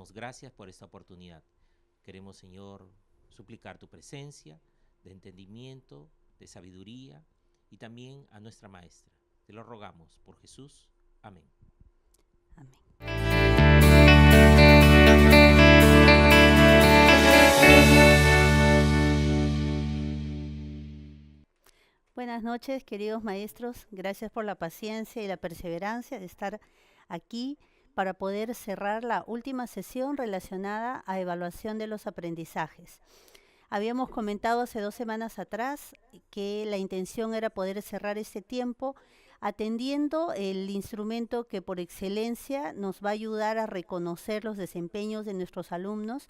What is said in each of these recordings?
damos gracias por esta oportunidad. Queremos, Señor, suplicar tu presencia de entendimiento, de sabiduría y también a nuestra maestra. Te lo rogamos por Jesús. Amén. Amén. Buenas noches, queridos maestros. Gracias por la paciencia y la perseverancia de estar aquí para poder cerrar la última sesión relacionada a evaluación de los aprendizajes. Habíamos comentado hace 2 semanas atrás que la intención era poder cerrar este tiempo atendiendo el instrumento que por excelencia nos va a ayudar a reconocer los desempeños de nuestros alumnos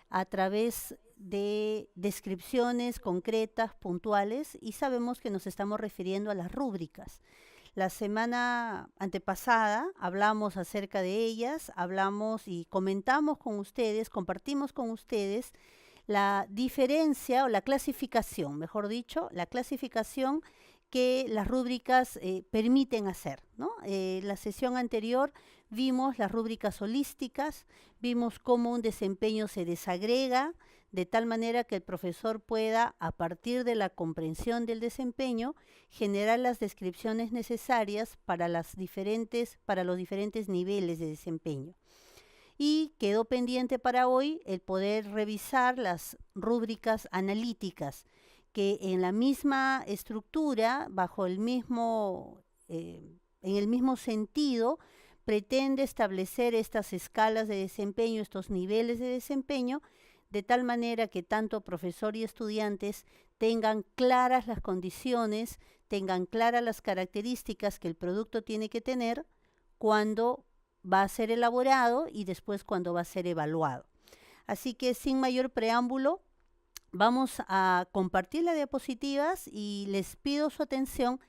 a través de descripciones concretas, puntuales, y sabemos que nos estamos refiriendo a las rúbricas. La semana antepasada hablamos acerca de ellas, hablamos y comentamos con ustedes, compartimos con ustedes la diferencia o la clasificación, mejor dicho, la clasificación que las rúbricas permiten hacer, ¿no? La sesión anterior vimos las rúbricas holísticas, vimos cómo un desempeño se desagrega de tal manera que el profesor pueda, a partir de la comprensión del desempeño, generar las descripciones necesarias para los diferentes niveles de desempeño. Y quedó pendiente para hoy el poder revisar las rúbricas analíticas, que en la misma estructura, en el mismo sentido, pretende establecer estas escalas de desempeño, estos niveles de desempeño, de tal manera que tanto profesor y estudiantes tengan claras las condiciones, tengan claras las características que el producto tiene que tener cuando va a ser elaborado y después cuando va a ser evaluado. Así que sin mayor preámbulo, vamos a compartir las diapositivas y les pido su atención.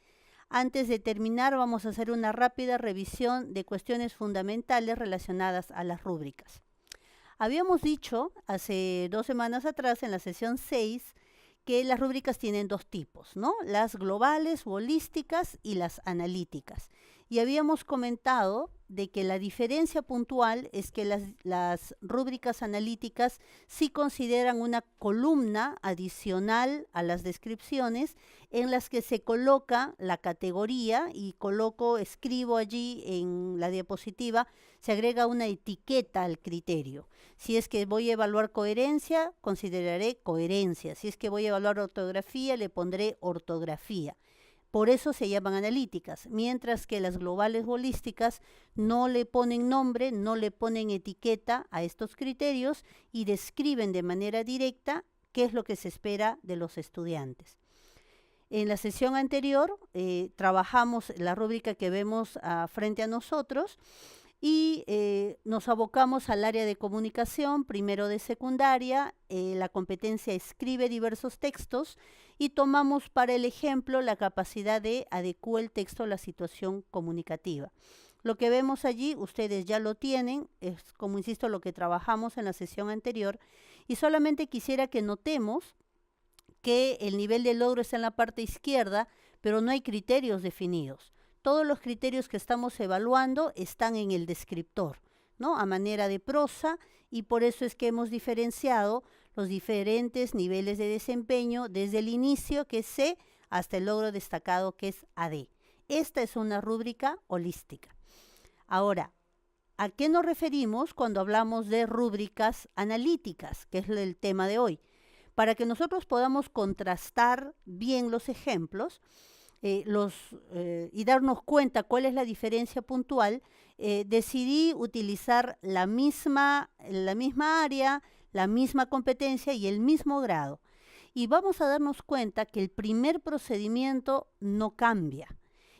Antes de terminar, vamos a hacer una rápida revisión de cuestiones fundamentales relacionadas a las rúbricas. Habíamos dicho hace 2 semanas atrás, en la sesión 6, que las rúbricas tienen 2 tipos, ¿no? Las globales u holísticas y las analíticas. Y habíamos comentado de que la diferencia puntual es que las rúbricas analíticas sí consideran una columna adicional a las descripciones en las que se coloca la categoría y escribo allí en la diapositiva, se agrega una etiqueta al criterio. Si es que voy a evaluar coherencia, consideraré coherencia. Si es que voy a evaluar ortografía, le pondré ortografía. Por eso se llaman analíticas, mientras que las globales holísticas no le ponen nombre, no le ponen etiqueta a estos criterios y describen de manera directa qué es lo que se espera de los estudiantes. En la sesión anterior trabajamos la rúbrica que vemos frente a nosotros y nos abocamos al área de comunicación, primero de secundaria, la competencia escribe diversos textos y tomamos para el ejemplo la capacidad de adecuar el texto a la situación comunicativa. Lo que vemos allí, ustedes ya lo tienen, es como insisto lo que trabajamos en la sesión anterior y solamente quisiera que notemos que el nivel de logro está en la parte izquierda, pero no hay criterios definidos. Todos los criterios que estamos evaluando están en el descriptor, ¿no? A manera de prosa, y por eso es que hemos diferenciado los diferentes niveles de desempeño desde el inicio, que es C, hasta el logro destacado, que es AD. Esta es una rúbrica holística. Ahora, ¿a qué nos referimos cuando hablamos de rúbricas analíticas, que es el tema de hoy? Para que nosotros podamos contrastar bien los ejemplos, y darnos cuenta cuál es la diferencia puntual, decidí utilizar la misma área, la misma competencia y el mismo grado. Y vamos a darnos cuenta que el primer procedimiento no cambia.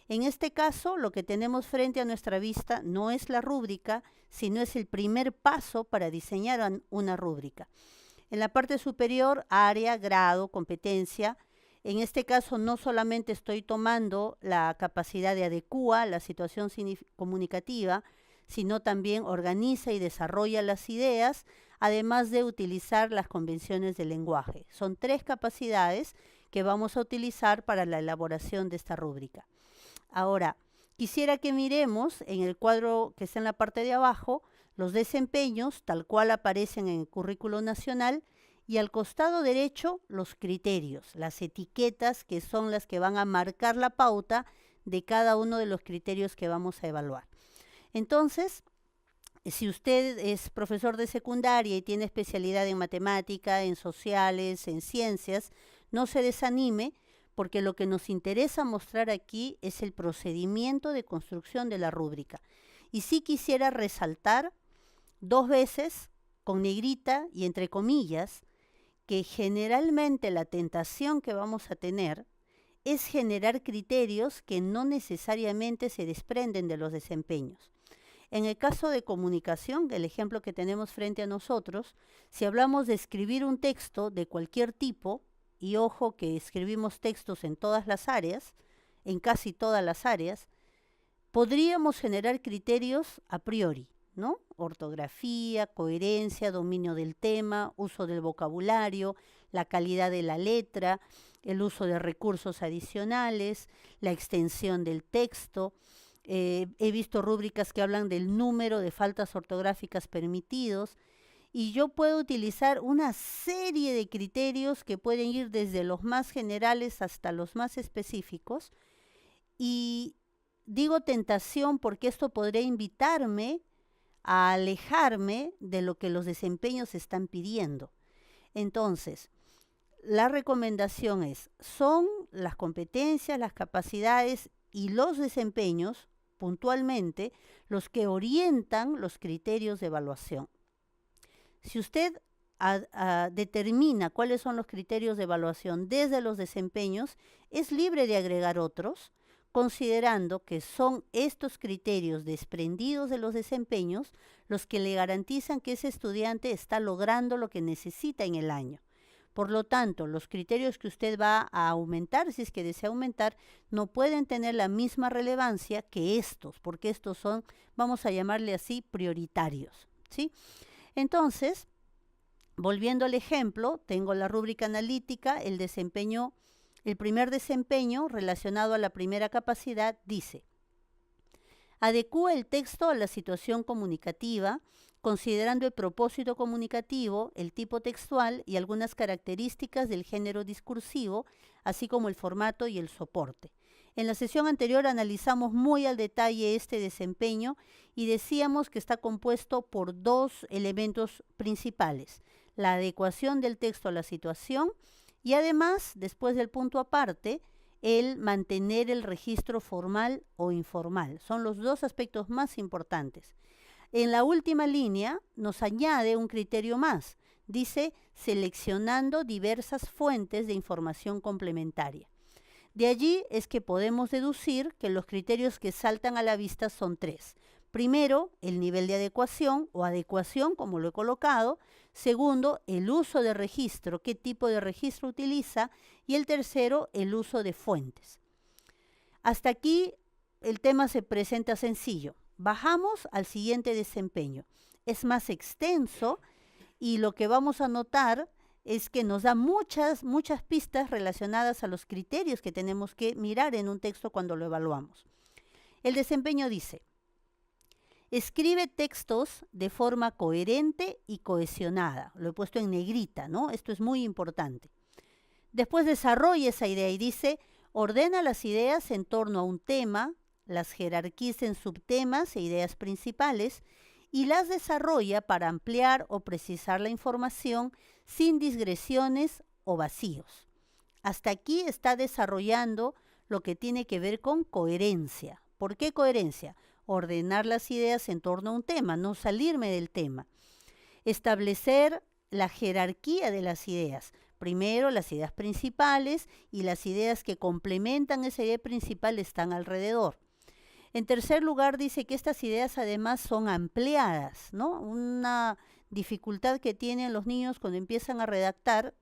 En este caso, lo que tenemos frente a nuestra vista no es la rúbrica, sino es el primer paso para diseñar una rúbrica. En la parte superior, área, grado, competencia. En este caso no solamente estoy tomando la capacidad de adecuar la situación comunicativa, sino también organiza y desarrolla las ideas, además de utilizar las convenciones del lenguaje. Son 3 capacidades que vamos a utilizar para la elaboración de esta rúbrica. Ahora, quisiera que miremos en el cuadro que está en la parte de abajo los desempeños, tal cual aparecen en el currículo nacional, y al costado derecho los criterios, las etiquetas que son las que van a marcar la pauta de cada uno de los criterios que vamos a evaluar. Entonces, si usted es profesor de secundaria y tiene especialidad en matemática, en sociales, en ciencias, no se desanime, porque lo que nos interesa mostrar aquí es el procedimiento de construcción de la rúbrica. Y sí quisiera resaltar 2 veces, con negrita y entre comillas, que generalmente la tentación que vamos a tener es generar criterios que no necesariamente se desprenden de los desempeños. En el caso de comunicación, el ejemplo que tenemos frente a nosotros, si hablamos de escribir un texto de cualquier tipo, y ojo que escribimos textos en todas las áreas, en casi todas las áreas, podríamos generar criterios a priori, ¿no? Ortografía, coherencia, dominio del tema, uso del vocabulario, la calidad de la letra, el uso de recursos adicionales, la extensión del texto. He visto rúbricas que hablan del número de faltas ortográficas permitidos, y yo puedo utilizar una serie de criterios que pueden ir desde los más generales hasta los más específicos, y digo tentación porque esto podría invitarme a alejarme de lo que los desempeños están pidiendo. Entonces, la recomendación es, son las competencias, las capacidades y los desempeños, puntualmente, los que orientan los criterios de evaluación. Si usted determina cuáles son los criterios de evaluación desde los desempeños, es libre de agregar otros, considerando que son estos criterios desprendidos de los desempeños los que le garantizan que ese estudiante está logrando lo que necesita en el año. Por lo tanto, los criterios que usted va a aumentar, si es que desea aumentar, no pueden tener la misma relevancia que estos, porque estos son, vamos a llamarle así, prioritarios, ¿sí? Entonces, volviendo al ejemplo, tengo la rúbrica analítica, el primer desempeño relacionado a la primera capacidad dice: adecúa el texto a la situación comunicativa, considerando el propósito comunicativo, el tipo textual y algunas características del género discursivo, así como el formato y el soporte. En la sesión anterior analizamos muy al detalle este desempeño y decíamos que está compuesto por 2 elementos principales: la adecuación del texto a la situación y además, después del punto aparte, el mantener el registro formal o informal. Son los 2 aspectos más importantes. En la última línea nos añade un criterio más. Dice, seleccionando diversas fuentes de información complementaria. De allí es que podemos deducir que los criterios que saltan a la vista son 3. Primero, el nivel de adecuación o adecuación, como lo he colocado. Segundo, el uso de registro, qué tipo de registro utiliza. Y el tercero, el uso de fuentes. Hasta aquí el tema se presenta sencillo. Bajamos al siguiente desempeño. Es más extenso y lo que vamos a notar es que nos da muchas pistas relacionadas a los criterios que tenemos que mirar en un texto cuando lo evaluamos. El desempeño dice: escribe textos de forma coherente y cohesionada. Lo he puesto en negrita, ¿no? Esto es muy importante. Después desarrolla esa idea y dice: ordena las ideas en torno a un tema, las jerarquiza en subtemas e ideas principales y las desarrolla para ampliar o precisar la información sin digresiones o vacíos. Hasta aquí está desarrollando lo que tiene que ver con coherencia. ¿Por qué coherencia? Ordenar las ideas en torno a un tema, no salirme del tema. Establecer la jerarquía de las ideas. Primero, las ideas principales y las ideas que complementan esa idea principal están alrededor. En tercer lugar, dice que estas ideas además son ampliadas, ¿no? Una dificultad que tienen los niños cuando empiezan a redactar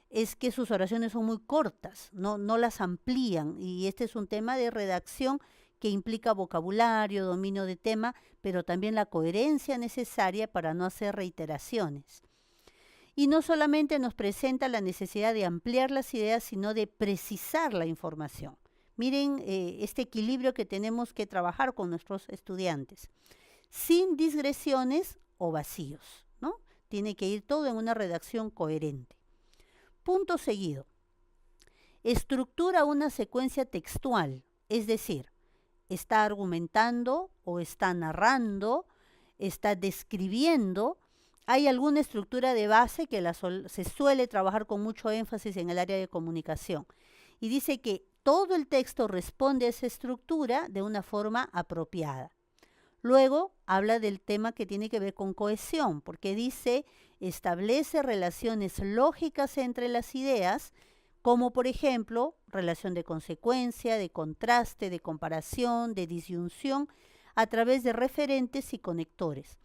es que sus oraciones son muy cortas, no las amplían, y este es un tema de redacción que implica vocabulario, dominio de tema, pero también la coherencia necesaria para no hacer reiteraciones. Y no solamente nos presenta la necesidad de ampliar las ideas, sino de precisar la información. Miren este equilibrio que tenemos que trabajar con nuestros estudiantes. sin digresiones o vacíos, ¿no? Tiene que ir todo en una redacción coherente. Punto seguido. Estructura una secuencia textual, es decir, está argumentando o está narrando, está describiendo. Hay alguna estructura de base que se suele trabajar con mucho énfasis en el área de comunicación. Y dice que todo el texto responde a esa estructura de una forma apropiada. Luego habla del tema que tiene que ver con cohesión, porque dice, establece relaciones lógicas entre las ideas, como por ejemplo, relación de consecuencia, de contraste, de comparación, de disyunción, a través de referentes y conectores.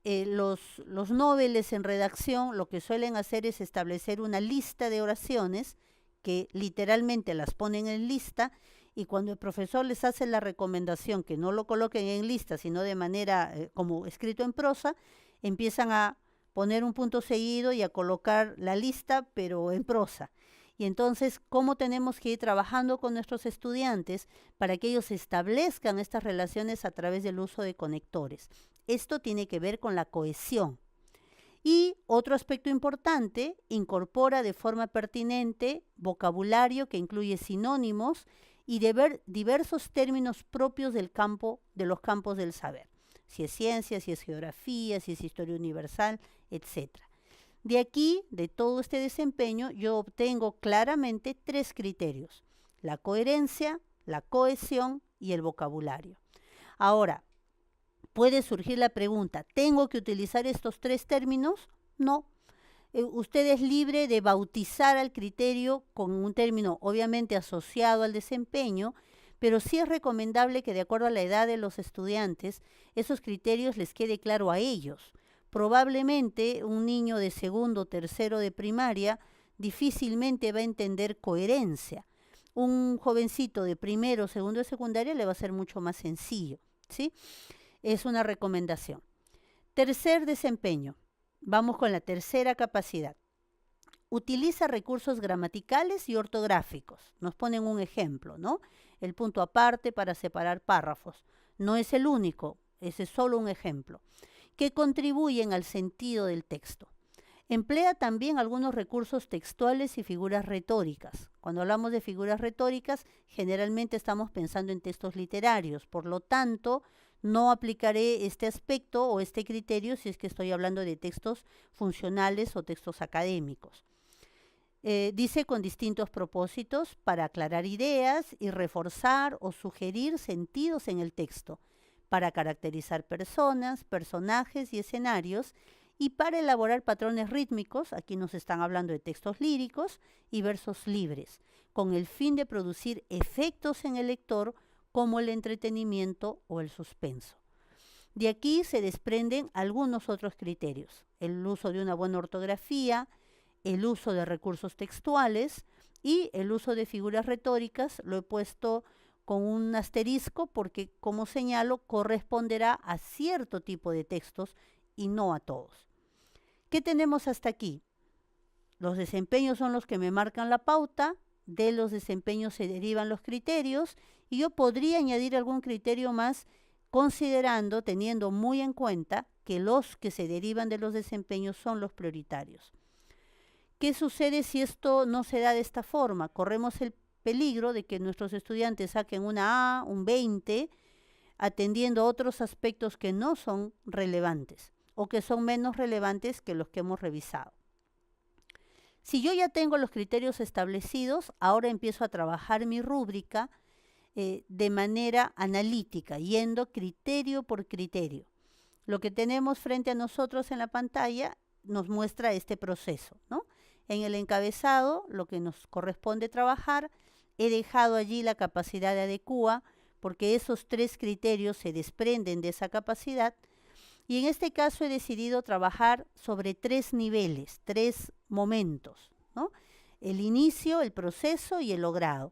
Los noveles en redacción lo que suelen hacer es establecer una lista de oraciones que literalmente las ponen en lista, y cuando el profesor les hace la recomendación que no lo coloquen en lista, sino de manera como escrito en prosa, empiezan a poner un punto seguido y a colocar la lista, pero en prosa. Y entonces, ¿cómo tenemos que ir trabajando con nuestros estudiantes para que ellos establezcan estas relaciones a través del uso de conectores? Esto tiene que ver con la cohesión. Y otro aspecto importante, incorpora de forma pertinente vocabulario que incluye sinónimos y diversos términos propios de los campos del saber. Si es ciencia, si es geografía, si es historia universal, etc. De aquí, de todo este desempeño, yo obtengo claramente 3 criterios: la coherencia, la cohesión y el vocabulario. Ahora, puede surgir la pregunta, ¿tengo que utilizar estos 3 términos? No. Usted es libre de bautizar al criterio con un término obviamente asociado al desempeño, pero sí es recomendable que de acuerdo a la edad de los estudiantes, esos criterios les quede claro a ellos. Probablemente un niño de segundo o tercero de primaria difícilmente va a entender coherencia. Un jovencito de primero o segundo de secundaria le va a ser mucho más sencillo, ¿sí? Es una recomendación. Tercer desempeño. Vamos con la tercera capacidad. Utiliza recursos gramaticales y ortográficos. Nos ponen un ejemplo, ¿no? El punto aparte para separar párrafos. No es el único, ese es solo un ejemplo. Que contribuyen al sentido del texto. Emplea también algunos recursos textuales y figuras retóricas. Cuando hablamos de figuras retóricas, generalmente estamos pensando en textos literarios. Por lo tanto, no aplicaré este aspecto o este criterio si es que estoy hablando de textos funcionales o textos académicos. Dice con distintos propósitos para aclarar ideas y reforzar o sugerir sentidos en el texto, para caracterizar personas, personajes y escenarios, y para elaborar patrones rítmicos, aquí nos están hablando de textos líricos y versos libres, con el fin de producir efectos en el lector como el entretenimiento o el suspenso. De aquí se desprenden algunos otros criterios: el uso de una buena ortografía, el uso de recursos textuales y el uso de figuras retóricas. Lo he puesto con un asterisco porque, como señalo, corresponderá a cierto tipo de textos y no a todos. ¿Qué tenemos hasta aquí? Los desempeños son los que me marcan la pauta, de los desempeños se derivan los criterios, y yo podría añadir algún criterio más teniendo muy en cuenta que los que se derivan de los desempeños son los prioritarios. ¿Qué sucede si esto no se da de esta forma? Corremos el peligro de que nuestros estudiantes saquen una A, un 20, atendiendo a otros aspectos que no son relevantes o que son menos relevantes que los que hemos revisado. Si yo ya tengo los criterios establecidos, ahora empiezo a trabajar mi rúbrica de manera analítica, yendo criterio por criterio. Lo que tenemos frente a nosotros en la pantalla nos muestra este proceso, ¿no? En el encabezado, lo que nos corresponde trabajar, he dejado allí la capacidad de adecua, porque esos 3 criterios se desprenden de esa capacidad, y en este caso he decidido trabajar sobre 3 niveles, 3 momentos, ¿no? El inicio, el proceso y el logrado.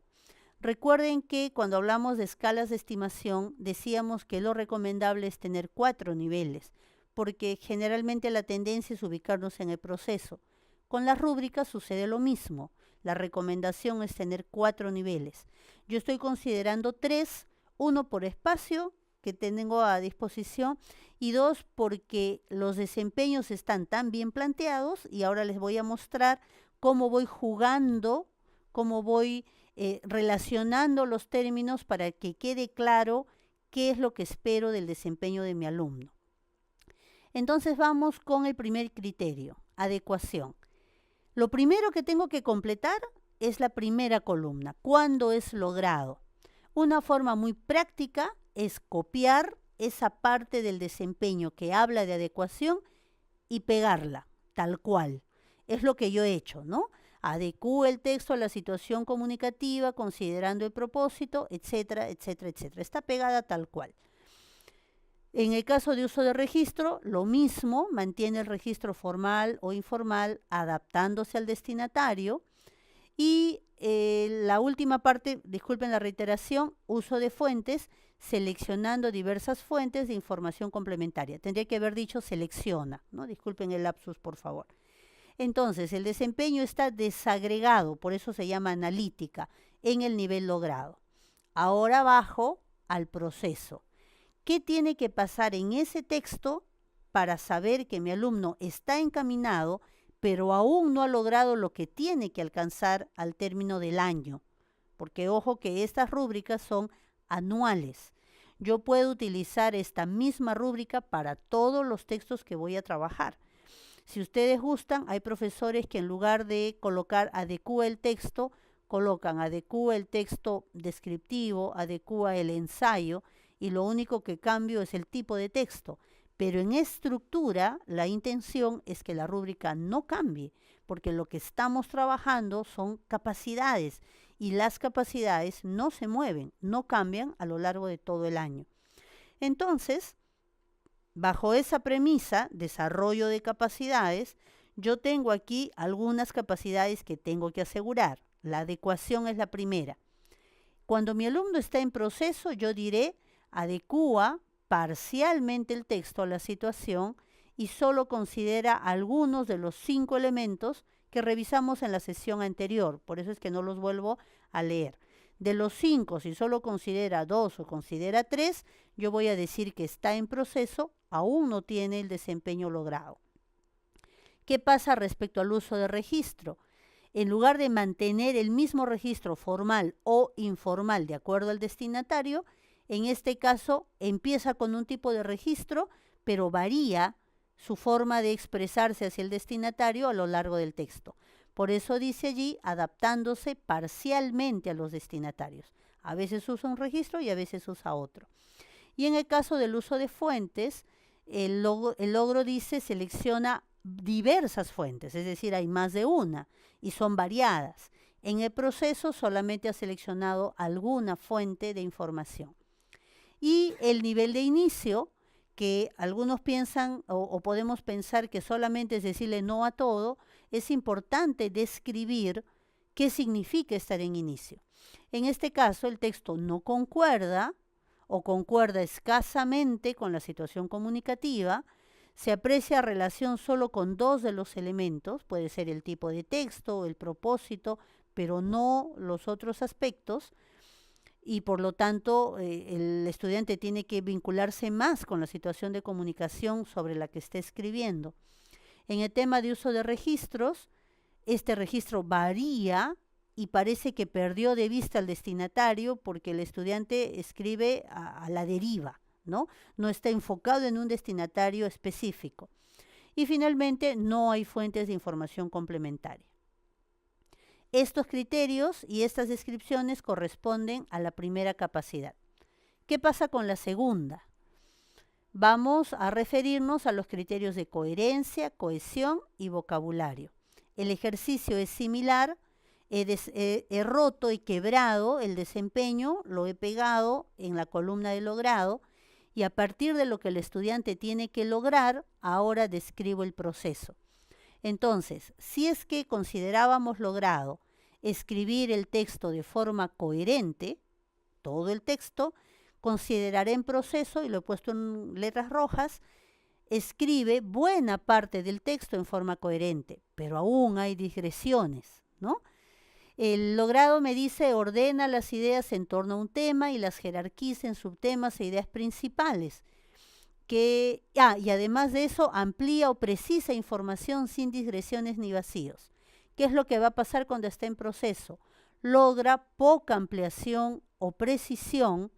Recuerden que cuando hablamos de escalas de estimación, decíamos que lo recomendable es tener 4 niveles, porque generalmente la tendencia es ubicarnos en el proceso. Con las rúbricas sucede lo mismo. La recomendación es tener 4 niveles. Yo estoy considerando 3, uno por espacio que tengo a disposición, y 2, porque los desempeños están tan bien planteados y ahora les voy a mostrar cómo voy jugando, cómo voy relacionando los términos para que quede claro qué es lo que espero del desempeño de mi alumno. Entonces vamos con el primer criterio, adecuación. Lo primero que tengo que completar es la primera columna, ¿cuándo es logrado? Una forma muy práctica es copiar esa parte del desempeño que habla de adecuación y pegarla, tal cual. Es lo que yo he hecho, ¿no? Adecúo el texto a la situación comunicativa, considerando el propósito, etcétera, etcétera, etcétera. Está pegada tal cual. En el caso de uso de registro, lo mismo, mantiene el registro formal o informal, adaptándose al destinatario. Y la última parte, disculpen la reiteración, uso de fuentes, seleccionando diversas fuentes de información complementaria. Tendría que haber dicho selecciona, ¿no? Disculpen el lapsus, por favor. Entonces, el desempeño está desagregado, por eso se llama analítica, en el nivel logrado. Ahora bajo al proceso. ¿Qué tiene que pasar en ese texto para saber que mi alumno está encaminado, pero aún no ha logrado lo que tiene que alcanzar al término del año? Porque ojo que estas rúbricas son anuales. Yo puedo utilizar esta misma rúbrica para todos los textos que voy a trabajar. Si ustedes gustan, hay profesores que en lugar de colocar adecúa el texto, colocan adecúa el texto descriptivo, adecúa el ensayo, y lo único que cambio es el tipo de texto. Pero en estructura, la intención es que la rúbrica no cambie, porque lo que estamos trabajando son capacidades, y las capacidades no se mueven, no cambian a lo largo de todo el año. Entonces, bajo esa premisa, desarrollo de capacidades, yo tengo aquí algunas capacidades que tengo que asegurar. La adecuación es la primera. Cuando mi alumno está en proceso, yo diré, adecúa parcialmente el texto a la situación y solo considera algunos de los 5 elementos que revisamos en la sesión anterior. Por eso es que no los vuelvo a leer. De los 5, si solo considera 2 o considera 3, yo voy a decir que está en proceso, aún no tiene el desempeño logrado. ¿Qué pasa respecto al uso de registro? En lugar de mantener el mismo registro formal o informal de acuerdo al destinatario, en este caso empieza con un tipo de registro, pero varía su forma de expresarse hacia el destinatario a lo largo del texto. Por eso dice allí, adaptándose parcialmente a los destinatarios. A veces usa un registro y a veces usa otro. Y en el caso del uso de fuentes, el logro dice, selecciona diversas fuentes, es decir, hay más de una y son variadas. En el proceso solamente ha seleccionado alguna fuente de información. Y el nivel de inicio, que algunos piensan o podemos pensar que solamente es decirle no a todo, es importante describir qué significa estar en inicio. En este caso, el texto no concuerda o concuerda escasamente con la situación comunicativa, se aprecia relación solo con 2 de los elementos, puede ser el tipo de texto, el propósito, pero no los otros aspectos, y por lo tanto el estudiante tiene que vincularse más con la situación de comunicación sobre la que está escribiendo. En el tema de uso de registros, este registro varía y parece que perdió de vista al destinatario porque el estudiante escribe a la deriva, ¿no? No está enfocado en un destinatario específico. Y finalmente, no hay fuentes de información complementaria. Estos criterios y estas descripciones corresponden a la primera capacidad. ¿Qué pasa con la segunda? Vamos a referirnos a los criterios de coherencia, cohesión y vocabulario. El ejercicio es similar, he roto y quebrado el desempeño, lo he pegado en la columna de logrado y a partir de lo que el estudiante tiene que lograr, ahora describo el proceso. Entonces, si es que considerábamos logrado escribir el texto de forma coherente, todo el texto, consideraré en proceso, y lo he puesto en letras rojas, escribe buena parte del texto en forma coherente, pero aún hay digresiones, ¿no? El logrado, me dice, ordena las ideas en torno a un tema y las jerarquiza en subtemas e ideas principales. Y además de eso, amplía o precisa información sin digresiones ni vacíos. ¿Qué es lo que va a pasar cuando está en proceso? Logra poca ampliación o precisión,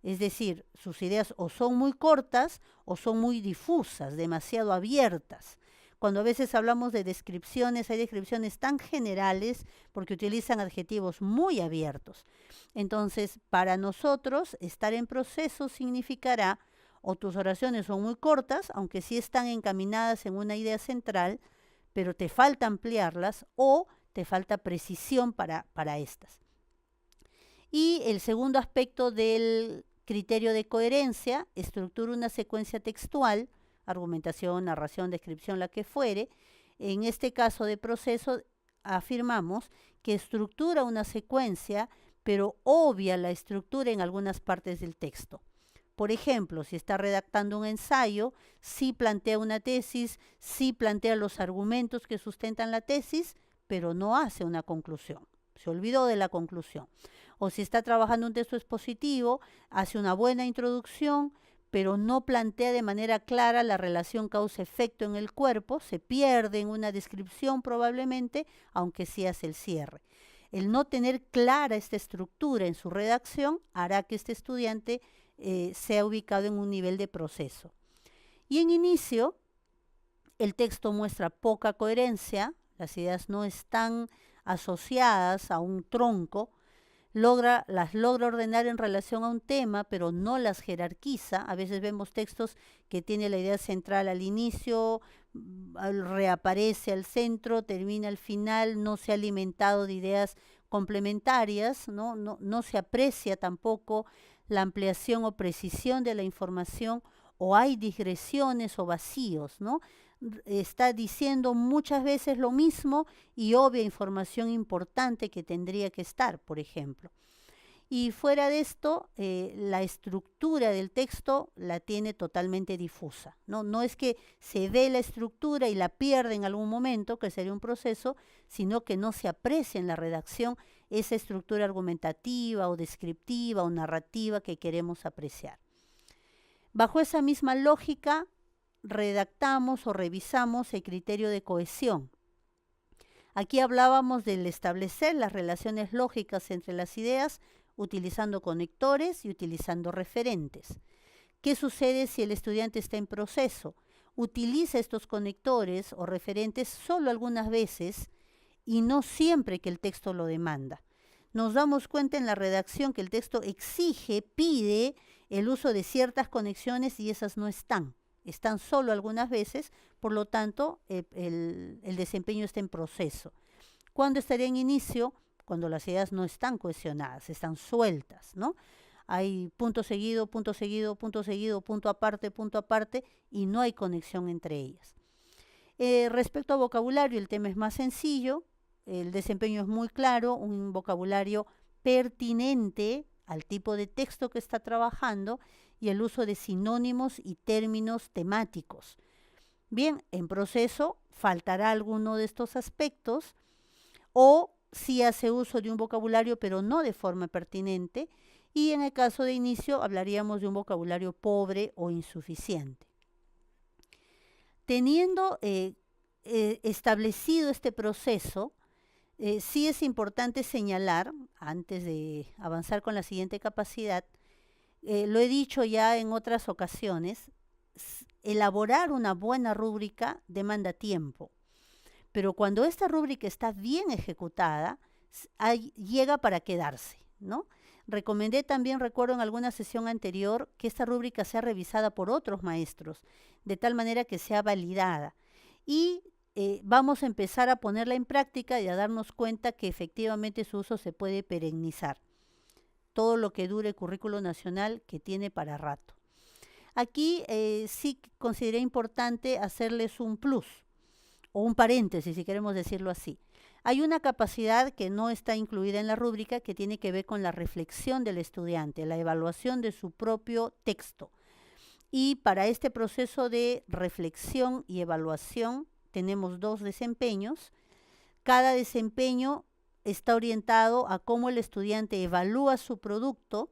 es decir, sus ideas o son muy cortas o son muy difusas, demasiado abiertas. Cuando a veces hablamos de descripciones, hay descripciones tan generales porque utilizan adjetivos muy abiertos. Entonces, para nosotros, estar en proceso significará o tus oraciones son muy cortas, aunque sí están encaminadas en una idea central, pero te falta ampliarlas o te falta precisión para estas. Y el segundo aspecto del criterio de coherencia, estructura una secuencia textual, argumentación, narración, descripción, la que fuere. En este caso de proceso afirmamos que estructura una secuencia, pero obvia la estructura en algunas partes del texto. Por ejemplo, si está redactando un ensayo, sí plantea una tesis, sí plantea los argumentos que sustentan la tesis, pero no hace una conclusión. Se olvidó de la conclusión. O si está trabajando un texto expositivo, hace una buena introducción, pero no plantea de manera clara la relación causa-efecto en el cuerpo, se pierde en una descripción probablemente, aunque sí hace el cierre. El no tener clara esta estructura en su redacción hará que este estudiante sea ubicado en un nivel de proceso. Y en inicio, el texto muestra poca coherencia, las ideas no están asociadas a un tronco, las logra ordenar en relación a un tema, pero no las jerarquiza. A veces vemos textos que tiene la idea central al inicio, reaparece al centro, termina al final, no se ha alimentado de ideas complementarias, no se aprecia tampoco la ampliación o precisión de la información, o hay digresiones o vacíos, ¿no? Está diciendo muchas veces lo mismo y obvia información importante que tendría que estar, por ejemplo. Y fuera de esto, la estructura del texto la tiene totalmente difusa, ¿no? No es que se ve la estructura y la pierde en algún momento, que sería un proceso, sino que no se aprecia en la redacción esa estructura argumentativa o descriptiva o narrativa que queremos apreciar. Bajo esa misma lógica, redactamos o revisamos el criterio de cohesión. Aquí hablábamos del establecer las relaciones lógicas entre las ideas utilizando conectores y utilizando referentes. ¿Qué sucede si el estudiante está en proceso? Utiliza estos conectores o referentes solo algunas veces y no siempre que el texto lo demanda. Nos damos cuenta en la redacción que el texto pide el uso de ciertas conexiones y esas no están solo algunas veces, por lo tanto el desempeño está en proceso. ¿Cuándo estaría en inicio? Cuando las ideas no están cohesionadas, están sueltas, ¿no? Hay punto seguido, punto seguido, punto seguido, punto aparte, y no hay conexión entre ellas. Respecto a vocabulario, el tema es más sencillo, el desempeño es muy claro, un vocabulario pertinente al tipo de texto que está trabajando y el uso de sinónimos y términos temáticos. Bien, en proceso faltará alguno de estos aspectos o si hace uso de un vocabulario pero no de forma pertinente, y en el caso de inicio hablaríamos de un vocabulario pobre o insuficiente. Teniendo establecido este proceso, sí es importante señalar, antes de avanzar con la siguiente capacidad, lo he dicho ya en otras ocasiones, elaborar una buena rúbrica demanda tiempo, pero cuando esta rúbrica está bien ejecutada, llega para quedarse, ¿no? Recomendé también, recuerdo en alguna sesión anterior, que esta rúbrica sea revisada por otros maestros, de tal manera que sea validada. Y vamos a empezar a ponerla en práctica y a darnos cuenta que efectivamente su uso se puede perennizar. Todo lo que dure el currículo nacional, que tiene para rato. Aquí sí consideré importante hacerles un plus, o un paréntesis, si queremos decirlo así. Hay una capacidad que no está incluida en la rúbrica que tiene que ver con la reflexión del estudiante, la evaluación de su propio texto. Y para este proceso de reflexión y evaluación tenemos 2 desempeños. Cada desempeño está orientado a cómo el estudiante evalúa su producto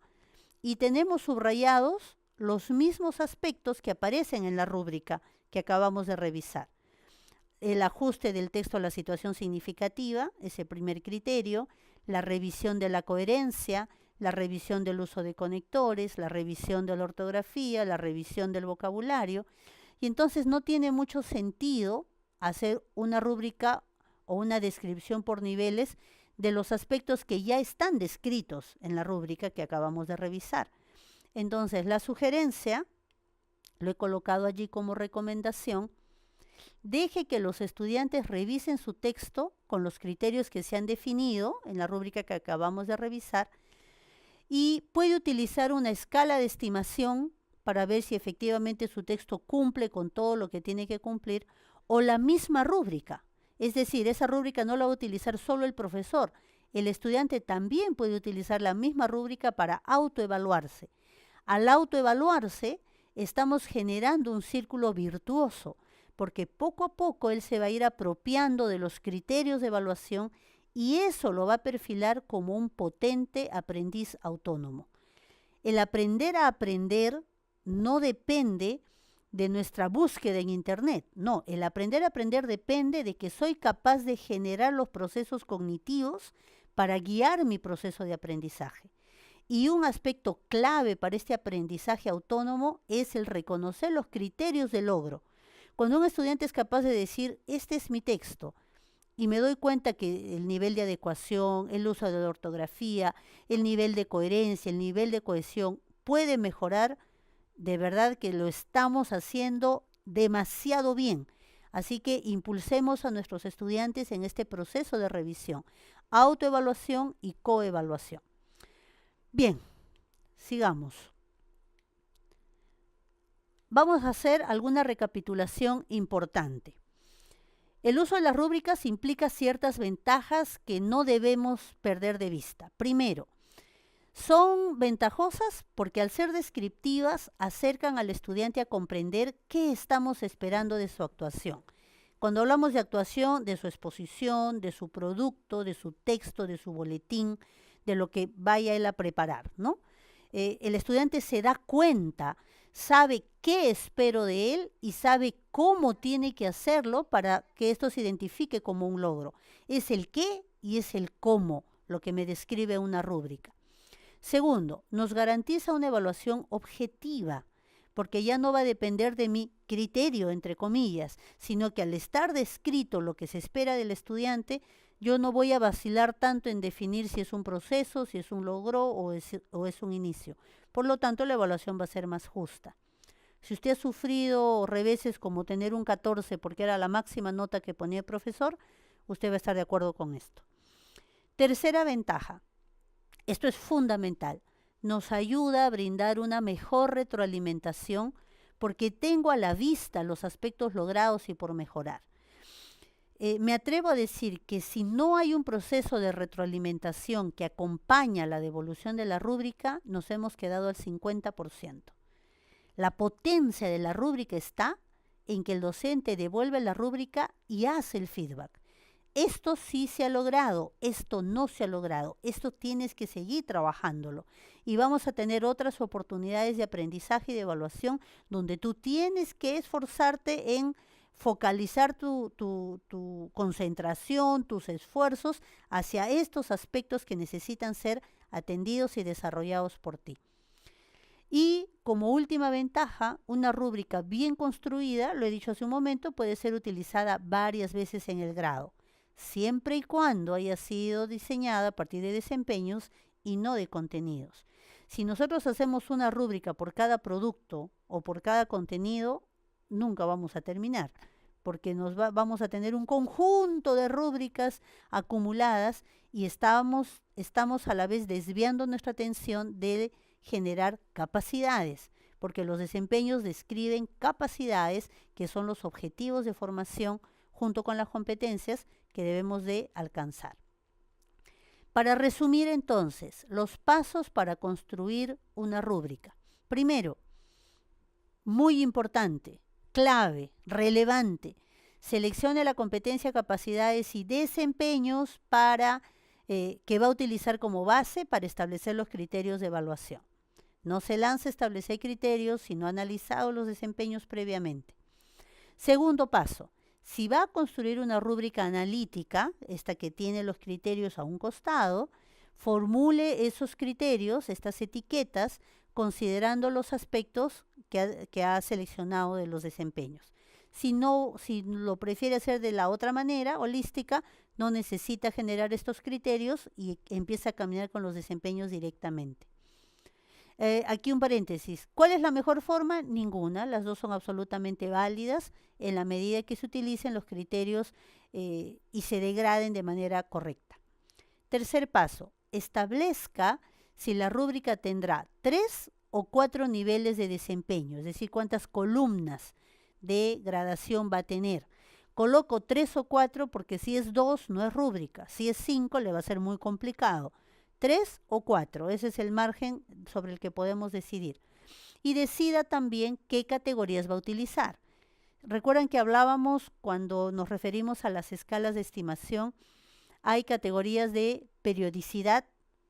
y tenemos subrayados los mismos aspectos que aparecen en la rúbrica que acabamos de revisar. El ajuste del texto a la situación significativa, ese primer criterio, la revisión de la coherencia, la revisión del uso de conectores, la revisión de la ortografía, la revisión del vocabulario. Y entonces no tiene mucho sentido hacer una rúbrica o una descripción por niveles de los aspectos que ya están descritos en la rúbrica que acabamos de revisar. Entonces, la sugerencia, lo he colocado allí como recomendación, deje que los estudiantes revisen su texto con los criterios que se han definido en la rúbrica que acabamos de revisar y puede utilizar una escala de estimación para ver si efectivamente su texto cumple con todo lo que tiene que cumplir o la misma rúbrica. Es decir, esa rúbrica no la va a utilizar solo el profesor. El estudiante también puede utilizar la misma rúbrica para autoevaluarse. Al autoevaluarse, estamos generando un círculo virtuoso, porque poco a poco él se va a ir apropiando de los criterios de evaluación y eso lo va a perfilar como un potente aprendiz autónomo. El aprender a aprender no depende de nuestra búsqueda en Internet. No, el aprender a aprender depende de que soy capaz de generar los procesos cognitivos para guiar mi proceso de aprendizaje. Y un aspecto clave para este aprendizaje autónomo es el reconocer los criterios de logro. Cuando un estudiante es capaz de decir, este es mi texto, y me doy cuenta que el nivel de adecuación, el uso de la ortografía, el nivel de coherencia, el nivel de cohesión puede mejorar, de verdad que lo estamos haciendo demasiado bien. Así que impulsemos a nuestros estudiantes en este proceso de revisión, autoevaluación y coevaluación. Bien, sigamos. Vamos a hacer alguna recapitulación importante. El uso de las rúbricas implica ciertas ventajas que no debemos perder de vista. Primero, son ventajosas porque al ser descriptivas acercan al estudiante a comprender qué estamos esperando de su actuación. Cuando hablamos de actuación, de su exposición, de su producto, de su texto, de su boletín, de lo que vaya él a preparar, ¿no? El estudiante se da cuenta, sabe qué espero de él y sabe cómo tiene que hacerlo para que esto se identifique como un logro. Es el qué y es el cómo lo que me describe una rúbrica. Segundo, nos garantiza una evaluación objetiva, porque ya no va a depender de mi criterio, entre comillas, sino que al estar descrito lo que se espera del estudiante, yo no voy a vacilar tanto en definir si es un proceso, si es un logro o es un inicio. Por lo tanto, la evaluación va a ser más justa. Si usted ha sufrido reveses como tener un 14 porque era la máxima nota que ponía el profesor, usted va a estar de acuerdo con esto. Tercera ventaja. Esto es fundamental. Nos ayuda a brindar una mejor retroalimentación porque tengo a la vista los aspectos logrados y por mejorar. Me atrevo a decir que si no hay un proceso de retroalimentación que acompaña la devolución de la rúbrica, nos hemos quedado al 50%. La potencia de la rúbrica está en que el docente devuelve la rúbrica y hace el feedback. Esto sí se ha logrado, esto no se ha logrado, esto tienes que seguir trabajándolo. Y vamos a tener otras oportunidades de aprendizaje y de evaluación donde tú tienes que esforzarte en focalizar tu concentración, tus esfuerzos hacia estos aspectos que necesitan ser atendidos y desarrollados por ti. Y como última ventaja, una rúbrica bien construida, lo he dicho hace un momento, puede ser utilizada varias veces en el grado, siempre y cuando haya sido diseñada a partir de desempeños y no de contenidos. Si nosotros hacemos una rúbrica por cada producto o por cada contenido, nunca vamos a terminar, porque vamos a tener un conjunto de rúbricas acumuladas y estamos a la vez desviando nuestra atención de generar capacidades, porque los desempeños describen capacidades que son los objetivos de formación junto con las competencias que debemos de alcanzar. Para resumir entonces, los pasos para construir una rúbrica. Primero, muy importante, clave, relevante, seleccione la competencia, capacidades y desempeños para que va a utilizar como base para establecer los criterios de evaluación. No se lanza a establecer criterios si no ha analizado los desempeños previamente. Segundo paso, si va a construir una rúbrica analítica, esta que tiene los criterios a un costado, formule esos criterios, estas etiquetas, considerando los aspectos que ha seleccionado de los desempeños. Si lo prefiere hacer de la otra manera, holística, no necesita generar estos criterios y empieza a caminar con los desempeños directamente. Aquí un paréntesis. ¿Cuál es la mejor forma? Ninguna. Las dos son absolutamente válidas en la medida que se utilicen los criterios y se degraden de manera correcta. Tercer paso. Establezca si la rúbrica tendrá 3 o 4 niveles de desempeño, es decir, cuántas columnas de gradación va a tener. Coloco 3 o 4 porque si es 2 no es rúbrica, si es 5 le va a ser muy complicado. 3 o 4, ese es el margen sobre el que podemos decidir. Y decida también qué categorías va a utilizar. Recuerdan que hablábamos cuando nos referimos a las escalas de estimación, hay categorías de periodicidad,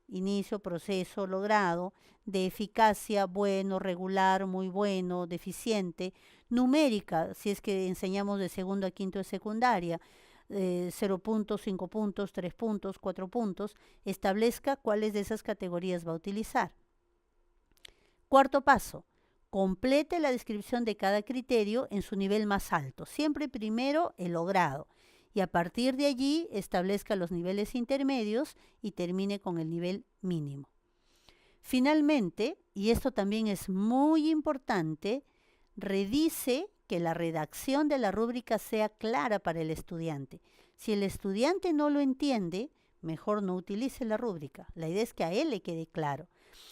inicio, proceso, logrado, de eficacia, bueno, regular, muy bueno, deficiente, numérica, si es que enseñamos de segundo a quinto de secundaria, 0 puntos, 5 puntos, 3 puntos, 4 puntos, establezca cuáles de esas categorías va a utilizar. Cuarto paso, complete la descripción de cada criterio en su nivel más alto, siempre primero el logrado, y a partir de allí establezca los niveles intermedios y termine con el nivel mínimo. Finalmente, y esto también es muy importante, revise que la redacción de la rúbrica sea clara para el estudiante. Si el estudiante no lo entiende, mejor no utilice la rúbrica. La idea es que a él le quede claro.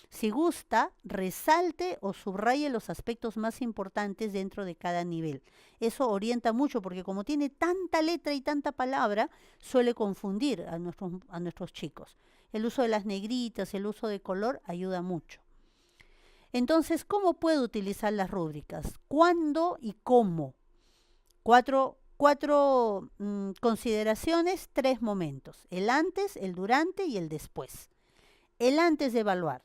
Si gusta, resalte o subraye los aspectos más importantes dentro de cada nivel. Eso orienta mucho porque como tiene tanta letra y tanta palabra, suele confundir a nuestros chicos. El uso de las negritas, el uso de color ayuda mucho. Entonces, ¿cómo puedo utilizar las rúbricas? ¿Cuándo y cómo? Cuatro consideraciones, 3 momentos. El antes, el durante y el después. El antes de evaluar.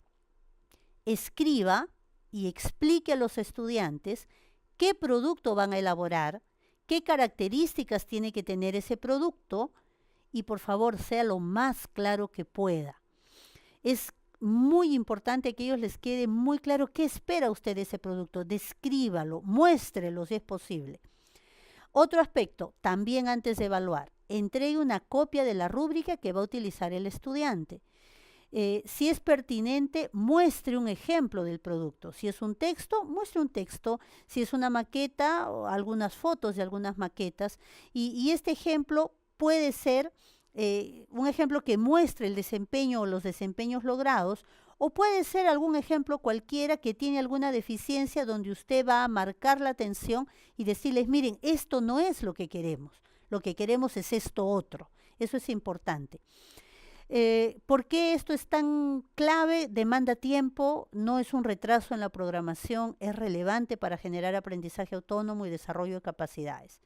Escriba y explique a los estudiantes qué producto van a elaborar, qué características tiene que tener ese producto y por favor sea lo más claro que pueda. Es muy importante que a ellos les quede muy claro qué espera usted de ese producto. Descríbalo, muéstrelo si es posible. Otro aspecto, también antes de evaluar, entregue una copia de la rúbrica que va a utilizar el estudiante. Si es pertinente, muestre un ejemplo del producto. Si es un texto, muestre un texto. Si es una maqueta, o algunas fotos de algunas maquetas. Y este ejemplo puede ser un ejemplo que muestre el desempeño o los desempeños logrados, o puede ser algún ejemplo cualquiera que tiene alguna deficiencia donde usted va a marcar la atención y decirles, miren, esto no es lo que queremos es esto otro. Eso es importante. ¿Por qué esto es tan clave? Demanda tiempo, no es un retraso en la programación, es relevante para generar aprendizaje autónomo y desarrollo de capacidades.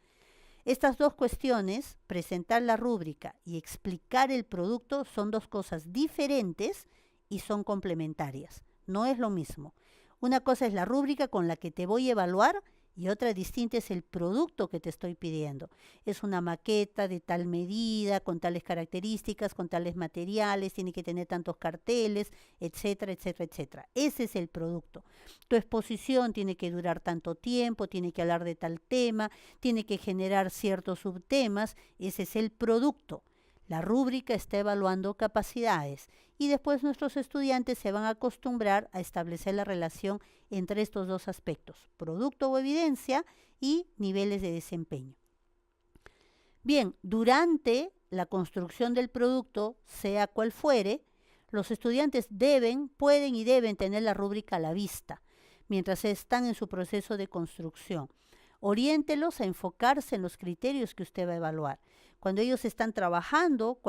Estas dos cuestiones, presentar la rúbrica y explicar el producto, son dos cosas diferentes y son complementarias. No es lo mismo. Una cosa es la rúbrica con la que te voy a evaluar y otra distinta es el producto que te estoy pidiendo. Es una maqueta de tal medida, con tales características, con tales materiales, tiene que tener tantos carteles, etcétera, etcétera, etcétera. Ese es el producto. Tu exposición tiene que durar tanto tiempo, tiene que hablar de tal tema, tiene que generar ciertos subtemas. Ese es el producto. La rúbrica está evaluando capacidades y después nuestros estudiantes se van a acostumbrar a establecer la relación entre estos dos aspectos, producto o evidencia y niveles de desempeño. Bien, durante la construcción del producto, sea cual fuere, los estudiantes pueden y deben tener la rúbrica a la vista mientras están en su proceso de construcción. Oriéntelos a enfocarse en los criterios que usted va a evaluar. Cuando ellos están trabajando,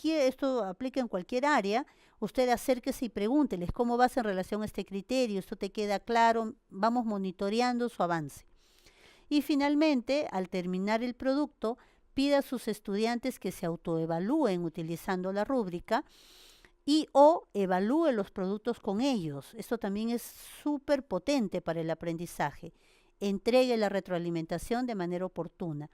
esto aplica en cualquier área, usted acérquese y pregúnteles cómo vas en relación a este criterio, esto te queda claro, vamos monitoreando su avance. Y finalmente, al terminar el producto, pida a sus estudiantes que se autoevalúen utilizando la rúbrica y o evalúe los productos con ellos. Esto también es súper potente para el aprendizaje. Entregue la retroalimentación de manera oportuna.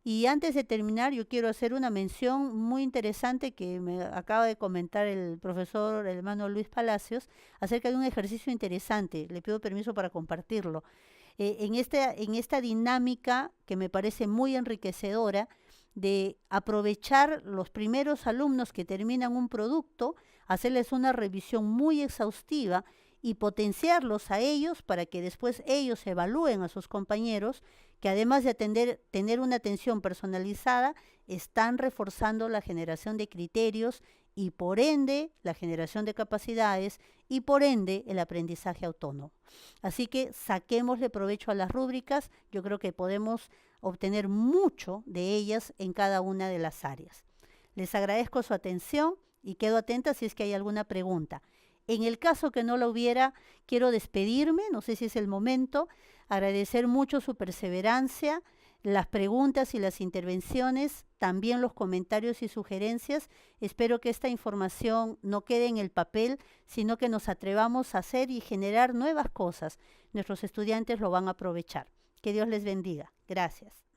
Y antes de terminar, yo quiero hacer una mención muy interesante que me acaba de comentar el profesor, el hermano Luis Palacios, acerca de un ejercicio interesante. Le pido permiso para compartirlo. En esta dinámica que me parece muy enriquecedora de aprovechar los primeros alumnos que terminan un producto, hacerles una revisión muy exhaustiva y potenciarlos a ellos para que después ellos evalúen a sus compañeros que además de tener una atención personalizada, están reforzando la generación de criterios y por ende la generación de capacidades y por ende el aprendizaje autónomo. Así que saquémosle provecho a las rúbricas, yo creo que podemos obtener mucho de ellas en cada una de las áreas. Les agradezco su atención y quedo atenta si es que hay alguna pregunta. En el caso que no la hubiera, quiero despedirme, no sé si es el momento, agradecer mucho su perseverancia, las preguntas y las intervenciones, también los comentarios y sugerencias. Espero que esta información no quede en el papel, sino que nos atrevamos a hacer y generar nuevas cosas. Nuestros estudiantes lo van a aprovechar. Que Dios les bendiga. Gracias.